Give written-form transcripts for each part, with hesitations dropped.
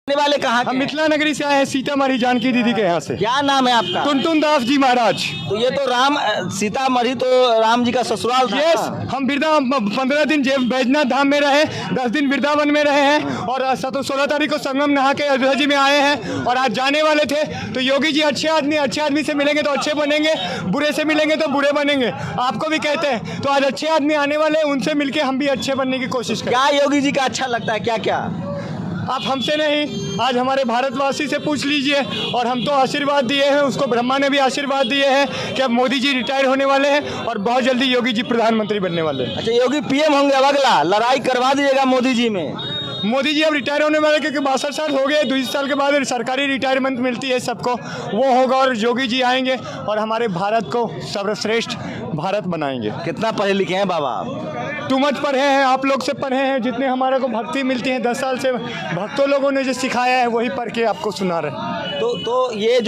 रहने वाले कहाँ हम मिथिला नगरी से आए हैं, सीतामढ़ी जानकी दीदी के यहाँ से। क्या नाम है आपका? टुनटुन दास जी महाराज। तो ये तो सीतामढ़ी तो राम जी का ससुराल था। यस, हम 15 दिन बैजनाथ धाम में रहे, 10 दिन वृंदावन में रहे हैं और 16 तारीख को संगम नहा के अयोध्या जी में आए हैं और आज जाने वाले थे। तो योगी जी अच्छे आदमी से मिलेंगे तो अच्छे बनेंगे, बुरे से मिलेंगे तो बुरे बनेंगे। आपको भी कहते हैं तो आज अच्छे आदमी आने वाले हैं, उनसे मिलके हम भी अच्छे बनने की कोशिश करें। क्या योगी जी का अच्छा लगता है? क्या क्या आप हमसे नहीं, आज हमारे भारतवासी से पूछ लीजिए। और हम तो आशीर्वाद दिए हैं, उसको ब्रह्मा ने भी आशीर्वाद दिए हैं कि अब मोदी जी रिटायर होने वाले हैं और बहुत जल्दी योगी जी प्रधानमंत्री बनने वाले हैं। अच्छा, योगी पीएम होंगे अब अगला, लड़ाई करवा दीजिएगा मोदी जी में। मोदी जी अब रिटायर होने वाले क्योंकि 62 साल हो गए, 2 साल के बाद सरकारी रिटायरमेंट मिलती है सबको, वो होगा और योगी जी आएंगे और हमारे भारत को सर्वश्रेष्ठ भारत बनाएंगे। कितना पढ़े लिखे हैं बाबा आप? टू मच पढ़े हैं, आप लोग से पढ़े हैं, जितने हमारे को भक्ति मिलती है 10 साल से भक्तों लोगों ने जो सिखाया है वही पढ़ के आपको सुना रहे हैं। तो ये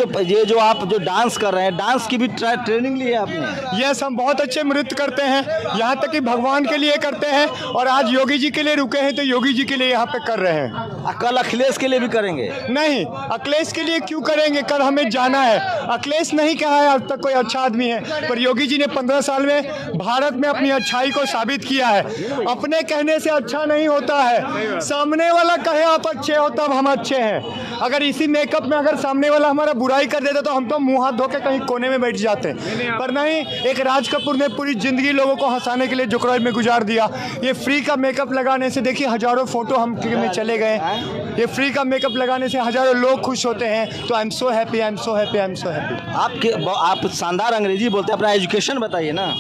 जो आप जो डांस कर रहे हैं, डांस की भी ट्रेनिंग ली है आपने? यस, हम बहुत अच्छे नृत्य करते हैं, यहाँ तक कि भगवान के लिए करते हैं और आज योगी जी के लिए रुके हैं तो योगी जी के लिए यहाँ पे कर रहे हैं। कल अखिलेश के लिए भी करेंगे? नहीं, अखिलेश के लिए क्यों करेंगे, कल हमें जाना है। अखिलेश नहीं कहा है आज तक कोई अच्छा आदमी है, पर योगी जी ने 15 साल में भारत में अपनी अच्छाई को साबित किया है। अपने कहने से अच्छा नहीं होता है, सामने वाला कहे आप अच्छे हो तब हम अच्छे हैं। अगर इसी मेकअप में अगर सामने वाला हमारा बुराई कर देता तो हम तो मुंह हाथ धो के कहीं कोने में बैठ जाते, पर नहीं। एक राज कपूर ने पूरी जिंदगी लोगों को हंसाने के लिए जुकराई में गुजार दिया। ये फ्री का मेकअप लगाने से देखिए हजारों फोटो हम में चले गए। ये फ्री का मेकअप लगाने से हजारों लोग खुश होते हैं। तो I am so happy, I am so happy, I am so happy. आप शानदार अंग्रेजी बोलते हैं, अपना एजुकेशन बताइए ना।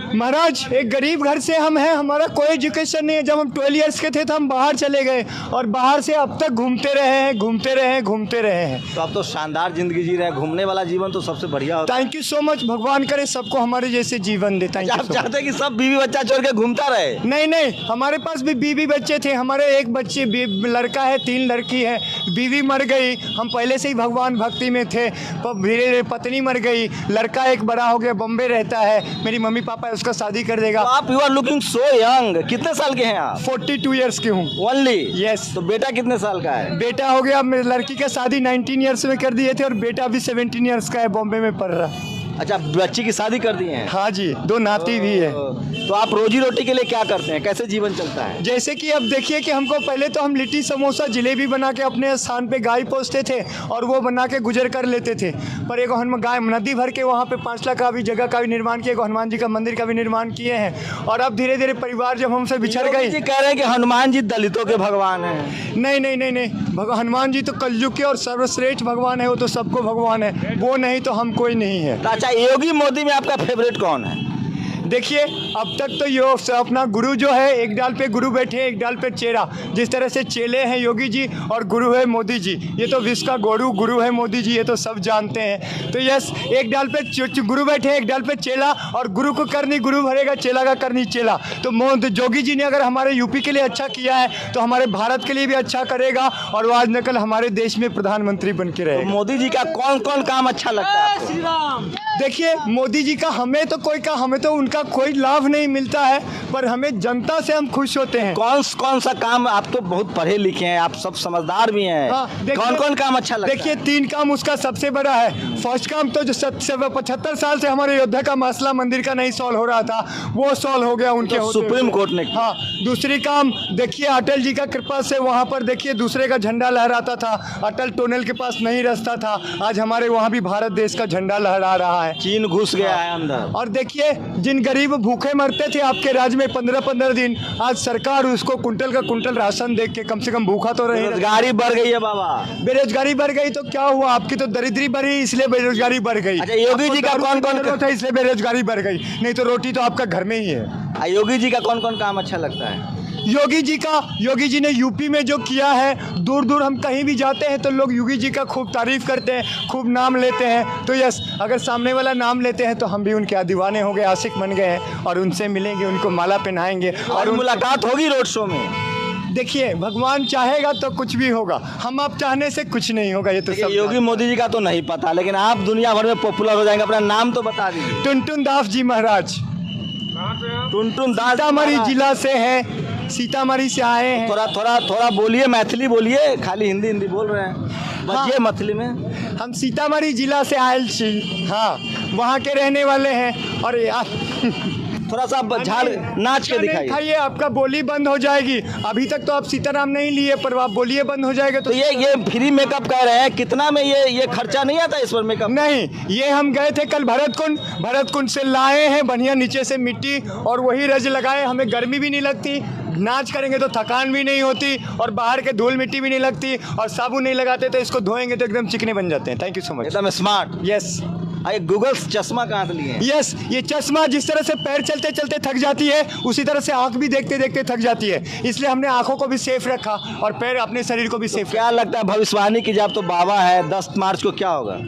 महाराज, एक गरीब घर से हम हैं, हमारा कोई एजुकेशन नहीं है। जब हम 12 इयर्स के थे तो हम बाहर चले गए और बाहर से अब तक घूमते रहे हैं। तो अब तो शानदार जिंदगी जी रहे हैं, घूमने वाला जीवन तो सबसे बढ़िया होता है। थैंक यू सो मच, भगवान करे सबको हमारे जैसे जीवन दे। Thank you. आप चाहते हैं कि सब बीवी बच्चा छोड़ के घूमता रहे? नहीं, हमारे पास भी बीवी बच्चे थे। हमारे एक बच्चे लड़का है, 3 लड़की है। बीवी मर गई, हम पहले से ही भगवान भक्ति में थे, धीरे धीरे पत्नी मर गई। लड़का एक बड़ा हो गया, बॉम्बे रहता है, मेरी मम्मी पापा उसका शादी कर देगा। तो आप you are looking so young. कितने साल के हैं आप? 42 इयर्स की हूँ। ओनली? यस। तो बेटा कितने साल का है? बेटा हो गया, मेरी लड़की का शादी 19 इयर्स में कर दिए थे और बेटा भी 17 इयर्स का है, बॉम्बे में पढ़ रहा है। अच्छा, बच्ची की शादी कर दी है? हाँ जी, 2 नाती भी है। तो आप रोजी रोटी के लिए क्या करते हैं, कैसे जीवन चलता है? जैसे कि अब देखिए कि हमको पहले तो हम लिट्टी समोसा जलेबी बना के अपने स्थान पे गाय पोसते थे और वो बना के गुजर कर लेते थे। पर एक हम गाय नदी भर के वहाँ पे 5 लाख का भी जगह का भी निर्माण किए, हनुमान जी का मंदिर का भी निर्माण किए हैं। और अब धीरे धीरे परिवार जब हमसे बिछड़ गई। जी कह रहे हैं कि हनुमान जी दलितों के भगवान हैं। नहीं, हनुमान जी तो कलयुग के और सर्वश्रेष्ठ भगवान है, वो तो सबको भगवान है, वो नहीं तो हम कोई नहीं है। अच्छा, योगी मोदी में आपका फेवरेट कौन है? देखिए, अब तक तो योग अपना गुरु जो है, एक डाल पे गुरु बैठे हैं, एक डाल पे चेला। जिस तरह से चेले हैं योगी जी और गुरु है मोदी जी, ये तो विश्व का गुरु है मोदी जी, ये तो सब जानते हैं। तो यस, एक डाल पे गुरु बैठे हैं, एक डाल पे चेला, और गुरु को करनी गुरु भरेगा, चेला का करनी चेला। तो योगी जी ने अगर हमारे यूपी के लिए अच्छा किया है तो हमारे भारत के लिए भी अच्छा करेगा और वो आज न कल हमारे देश में प्रधानमंत्री बन के रहेगा। तो मोदी जी का कौन कौन काम अच्छा लगता है आपको? देखिए, मोदी जी का हमें तो उनका कोई लाभ नहीं मिलता है, पर हमें जनता से हम खुश होते हैं। कौन सा काम? आप तो बहुत पढ़े लिखे हैं, आप सब समझदार भी हैं। हाँ, कौन कौन काम अच्छा लगता है? देखिए, 3 काम उसका सबसे बड़ा है। फर्स्ट काम तो जो 75 साल से हमारे अयोध्या का मसला मंदिर का नहीं सॉल्व हो रहा था, वो सॉल्व हो गया उनके तो सुप्रीम कोर्ट ने। हाँ, दूसरी काम देखिए, अटल जी का कृपा से वहाँ पर देखिए दूसरे का झंडा लहराता था, अटल टनल के पास नहीं रास्ता था, आज हमारे वहाँ भी भारत देश का झंडा लहरा रहा है। चीन घुस गया है अंदर। और देखिए, जिन गरीब भूखे मरते थे आपके राज्य में 15-15 दिन, आज सरकार उसको कुंटल का कुंटल राशन देख के कम से कम भूखा तो रहे। बेरोजगारी बढ़ गई है बाबा। बेरोजगारी बढ़ गई तो क्या हुआ, आपकी तो दरिद्री बढ़ी इसलिए बेरोजगारी बढ़ गई। अच्छा, योगी जी का कौन था इसलिए बेरोजगारी बढ़ गई, नहीं तो रोटी तो आपका घर में ही है। योगी जी का कौन कौन काम अच्छा लगता है? योगी जी ने यूपी में जो किया है, दूर दूर हम कहीं भी जाते हैं तो लोग योगी जी का खूब तारीफ करते हैं, खूब नाम लेते हैं। तो यस, अगर सामने वाला नाम लेते हैं तो हम भी उनके दीवाने हो गए, आशिक बन गए हैं और उनसे मिलेंगे, उनको माला पहनाएंगे और मुलाकात होगी रोड शो में। देखिए, भगवान चाहेगा तो कुछ भी होगा, हम आप चाहने से कुछ नहीं होगा। ये तो सब योगी मोदी जी का तो नहीं पता, लेकिन आप दुनिया भर में पॉपुलर हो जाएंगे। अपना नाम तो बता दीजिए। टुनटुन दास जी महाराज, टुनटुन दास, सीतामढ़ी जिला से है। सीतामढ़ी से आए हैं। थोड़ा थोड़ा थोड़ा बोलिए, मैथिली बोलिए, खाली हिंदी हिंदी बोल रहे हैं, बचिए मैथिली में। हम सीतामढ़ी जिला से आयल छी, हाँ वहाँ के रहने वाले हैं। और थोड़ा सा झाड़ नाच के दिखाइए। खाइए, आपका बोली बंद हो जाएगी। अभी तक तो आप सीताराम नहीं लिए, पर आप बोलिए बंद हो जाएगा तो ये फ्री मेकअप कह रहे हैं, कितना में ये खर्चा नहीं आता इस पर मेकअप? नहीं, ये हम गए थे कल भरत कुंड से लाए हैं बढ़िया नीचे से मिट्टी, और वही रज लगाए। हमें गर्मी भी नहीं लगती, नाच करेंगे तो थकान भी नहीं होती, और बाहर के धूल मिट्टी भी नहीं लगती, और साबुन नहीं लगाते तो इसको धोएंगे तो एकदम चिकने बन जाते हैं। Thank you so much. एकदम स्मार्ट। यस। ये गूगल चश्मा कहाँ से लिए हैं? यस, ये चश्मा जिस तरह से पैर चलते चलते थक जाती है, उसी तरह से आंख भी देखते देखते थक जाती है, इसलिए हमने आंखों को भी सेफ रखा और पैर अपने शरीर को भी सेफ। क्या लगता है भविष्यवाणी की, जब तो बाबा है 10 मार्च को क्या होगा?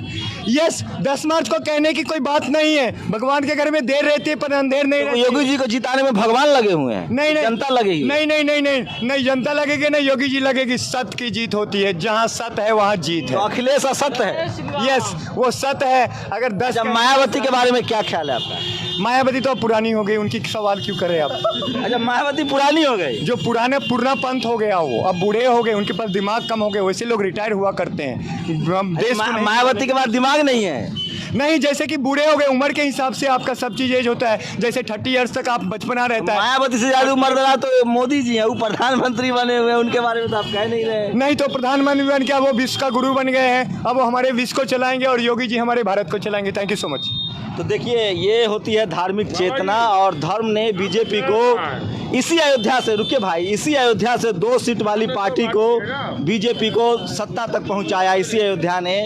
यस, 10 मार्च को कहने की कोई बात नहीं है। भगवान के घर में देर रहती है पर अंधेर नहीं रहती। योगी जी को जिताने में भगवान लगे हुए हैं? नहीं, जनता लगेगी? नहीं, जनता लगेगी नहीं, योगी जी लगेगी। सत्य की जीत होती है, जहाँ सत्य है वहाँ जीत है। तो अखिलेश असत्य है? यस, वो सत्य है। अगर 10 मायावती के बारे में क्या ख्याल है आपका? मायावती तो पुरानी हो गई, उनकी सवाल क्यों करें आप? अच्छा, मायावती पुरानी हो गई? जो पुराना पंथ हो गया, वो अब बूढ़े हो गए, उनके पास दिमाग कम हो गए, वैसे लोग रिटायर हुआ करते हैं। देश मायावती के बाद दिमाग नहीं है? नहीं, जैसे कि बूढ़े हो गए, उम्र के हिसाब से आपका सब चीज एज होता है। जैसे 30 ईयर्स तक आप बचपना रहता है। मायावती से ज्यादा उम्र दरा तो मोदी जी हैं, वो प्रधानमंत्री बने हुए हैं, उनके बारे में तो आप कह नहीं रहे। नहीं तो प्रधानमंत्री बन के वो विश्व का गुरु बन गए हैं, अब वो हमारे विश्व को चलाएंगे और योगी जी हमारे भारत को चलाएंगे। Thank you so much. तो देखिए, ये होती है धार्मिक चेतना, और धर्म ने बीजेपी को इसी अयोध्या से, रुके भाई, इसी अयोध्या से 2 सीट वाली पार्टी को, बीजेपी को सत्ता तक पहुंचाया इसी अयोध्या ने।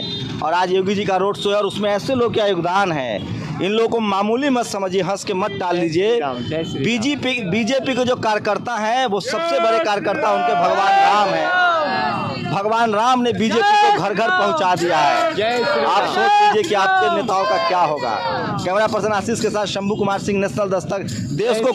और आज योगी जी का रोड शो है, और उसमें ऐसे लोग क्या योगदान है। इन लोगों को मामूली मत समझिए, हंस के मत टाल दीजिए। बीजेपी के जो कार्यकर्ता हैं, वो सबसे बड़े कार्यकर्ता उनके भगवान राम हैं। भगवान राम ने बीजेपी को घर घर पहुंचा दिया है। आप सोच लीजिए कि आपके नेताओं का क्या होगा। कैमरा पर्सन आशीष के साथ शंभू कुमार सिंह, नेशनल दस्तक। देश को